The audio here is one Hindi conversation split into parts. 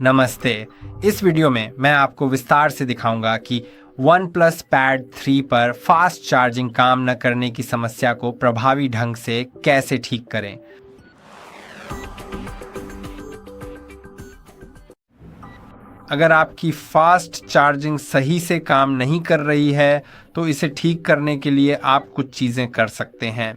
नमस्ते। इस वीडियो में मैं आपको विस्तार से दिखाऊंगा कि OnePlus Pad 3 पर फास्ट चार्जिंग काम न करने की समस्या को प्रभावी ढंग से कैसे ठीक करें। अगर आपकी फास्ट चार्जिंग सही से काम नहीं कर रही है तो इसे ठीक करने के लिए आप कुछ चीज़ें कर सकते हैं।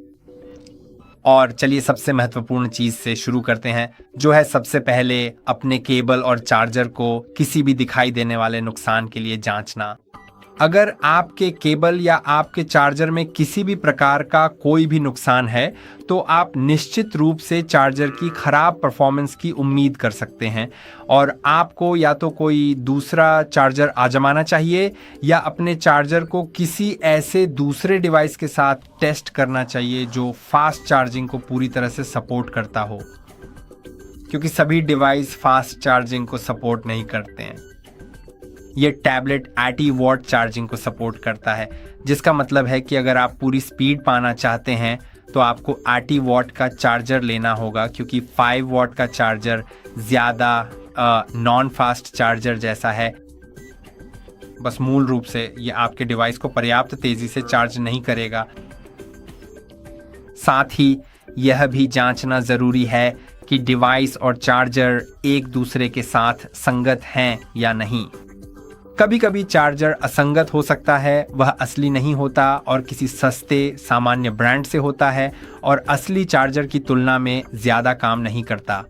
और चलिए सबसे महत्वपूर्ण चीज़ से शुरू करते हैं, जो है सबसे पहले अपने केबल और चार्जर को किसी भी दिखाई देने वाले नुकसान के लिए जांचना। अगर आपके केबल या आपके चार्जर में किसी भी प्रकार का कोई भी नुकसान है तो आप निश्चित रूप से चार्जर की खराब परफॉर्मेंस की उम्मीद कर सकते हैं और आपको या तो कोई दूसरा चार्जर आजमाना चाहिए या अपने चार्जर को किसी ऐसे दूसरे डिवाइस के साथ टेस्ट करना चाहिए जो फास्ट चार्जिंग को पूरी तरह से सपोर्ट करता हो, क्योंकि सभी डिवाइस फास्ट चार्जिंग को सपोर्ट नहीं करते हैं। ये टैबलेट 80 वॉट चार्जिंग को सपोर्ट करता है, जिसका मतलब है कि अगर आप पूरी स्पीड पाना चाहते हैं तो आपको 80 वॉट का चार्जर लेना होगा, क्योंकि 5 वॉट का चार्जर ज़्यादा नॉन फास्ट चार्जर जैसा है। बस मूल रूप से ये आपके डिवाइस को पर्याप्त तेज़ी से चार्ज नहीं करेगा। साथ ही यह भी जांचना ज़रूरी है कि डिवाइस और चार्जर एक दूसरे के साथ संगत हैं या नहीं। कभी कभी चार्जर असंगत हो सकता है, वह असली नहीं होता और किसी सस्ते सामान्य ब्रांड से होता है और असली चार्जर की तुलना में ज़्यादा काम नहीं करता।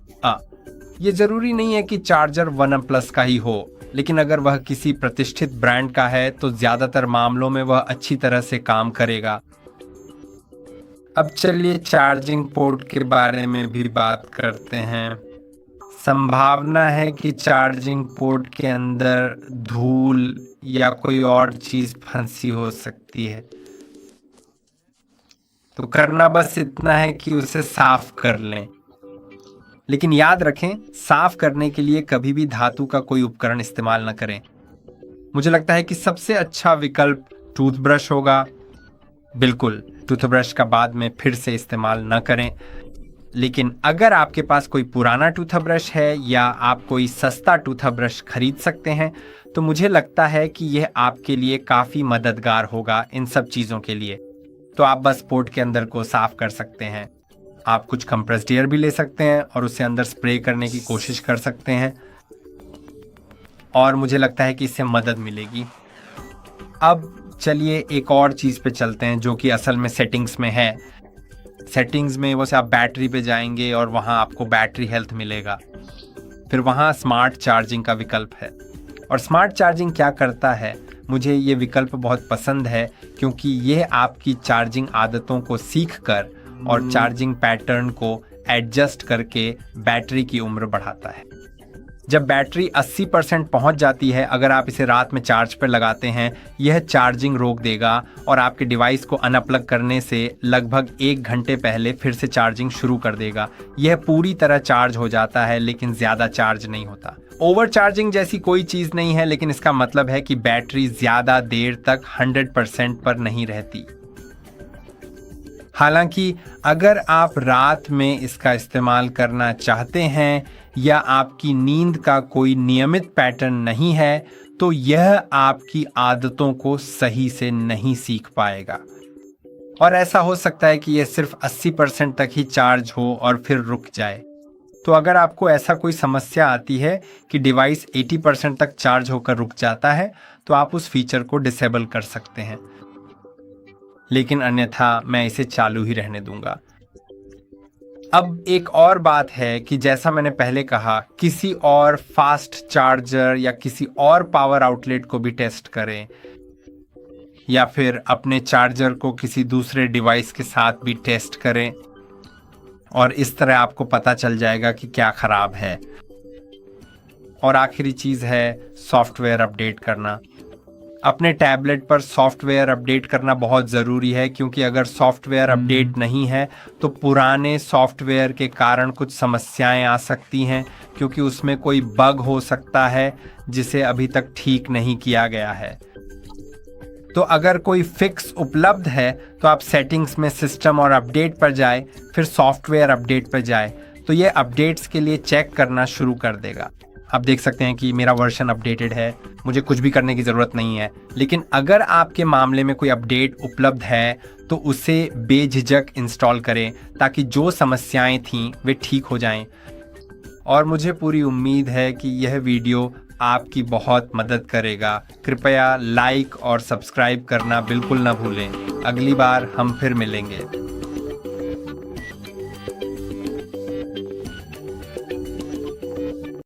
ये ज़रूरी नहीं है कि चार्जर OnePlus का ही हो, लेकिन अगर वह किसी प्रतिष्ठित ब्रांड का है तो ज़्यादातर मामलों में वह अच्छी तरह से काम करेगा। अब चलिए चार्जिंग पोर्ट के बारे में भी बात करते हैं। संभावना है कि चार्जिंग पोर्ट के अंदर धूल या कोई और चीज़ फंसी हो सकती है, तो करना बस इतना है कि उसे साफ कर लें। लेकिन याद रखें, साफ करने के लिए कभी भी धातु का कोई उपकरण इस्तेमाल न करें। मुझे लगता है कि सबसे अच्छा विकल्प टूथब्रश होगा। बिल्कुल, टूथब्रश का बाद में फिर से इस्तेमाल न करें। लेकिन अगर आपके पास कोई पुराना टूथब्रश है या आप कोई सस्ता टूथब्रश खरीद सकते हैं तो मुझे लगता है कि यह आपके लिए काफ़ी मददगार होगा इन सब चीज़ों के लिए। तो आप बस पोर्ट के अंदर को साफ कर सकते हैं। आप कुछ कंप्रेस्ड एयर भी ले सकते हैं और उसे अंदर स्प्रे करने की कोशिश कर सकते हैं और मुझे लगता है कि इससे मदद मिलेगी। अब चलिए एक और चीज़ पे चलते हैं जो कि असल में सेटिंग्स में है। सेटिंग्स में वैसे आप बैटरी पे जाएंगे और वहाँ आपको बैटरी हेल्थ मिलेगा। फिर वहाँ स्मार्ट चार्जिंग का विकल्प है। और स्मार्ट चार्जिंग क्या करता है, मुझे ये विकल्प बहुत पसंद है क्योंकि यह आपकी चार्जिंग आदतों को सीखकर और चार्जिंग पैटर्न को एडजस्ट करके बैटरी की उम्र बढ़ाता है। जब बैटरी 80% पहुंच जाती है, अगर आप इसे रात में चार्ज पर लगाते हैं, यह चार्जिंग रोक देगा और आपके डिवाइस को अनप्लग करने से लगभग 1 घंटे पहले फिर से चार्जिंग शुरू कर देगा। यह पूरी तरह चार्ज हो जाता है लेकिन ज़्यादा चार्ज नहीं होता। ओवर चार्जिंग जैसी कोई चीज़ नहीं है, लेकिन इसका मतलब है कि बैटरी ज़्यादा देर तक 100% पर नहीं रहती। हालांकि अगर आप रात में इसका इस्तेमाल करना चाहते हैं या आपकी नींद का कोई नियमित पैटर्न नहीं है तो यह आपकी आदतों को सही से नहीं सीख पाएगा और ऐसा हो सकता है कि यह सिर्फ 80% तक ही चार्ज हो और फिर रुक जाए। तो अगर आपको ऐसा कोई समस्या आती है कि डिवाइस 80% तक चार्ज होकर रुक जाता है तो आप उस फीचर को डिसेबल कर सकते हैं, लेकिन अन्यथा मैं इसे चालू ही रहने दूंगा। अब एक और बात है कि जैसा मैंने पहले कहा, किसी और फास्ट चार्जर या किसी और पावर आउटलेट को भी टेस्ट करें या फिर अपने चार्जर को किसी दूसरे डिवाइस के साथ भी टेस्ट करें और इस तरह आपको पता चल जाएगा कि क्या खराब है। और आखिरी चीज़ है सॉफ्टवेयर अपडेट करना। अपने टैबलेट पर सॉफ्टवेयर अपडेट करना बहुत ज़रूरी है, क्योंकि अगर सॉफ्टवेयर अपडेट नहीं है तो पुराने सॉफ्टवेयर के कारण कुछ समस्याएं आ सकती हैं, क्योंकि उसमें कोई बग हो सकता है जिसे अभी तक ठीक नहीं किया गया है। तो अगर कोई फिक्स उपलब्ध है तो आप सेटिंग्स में सिस्टम और अपडेट पर जाए, फिर सॉफ्टवेयर अपडेट पर जाए, तो ये अपडेट्स के लिए चेक करना शुरू कर देगा। आप देख सकते हैं कि मेरा वर्जन अपडेटेड है, मुझे कुछ भी करने की ज़रूरत नहीं है। लेकिन अगर आपके मामले में कोई अपडेट उपलब्ध है तो उसे बेझिझक इंस्टॉल करें ताकि जो समस्याएं थीं वे ठीक हो जाएं। और मुझे पूरी उम्मीद है कि यह वीडियो आपकी बहुत मदद करेगा। कृपया लाइक और सब्सक्राइब करना बिल्कुल ना भूलें। अगली बार हम फिर मिलेंगे।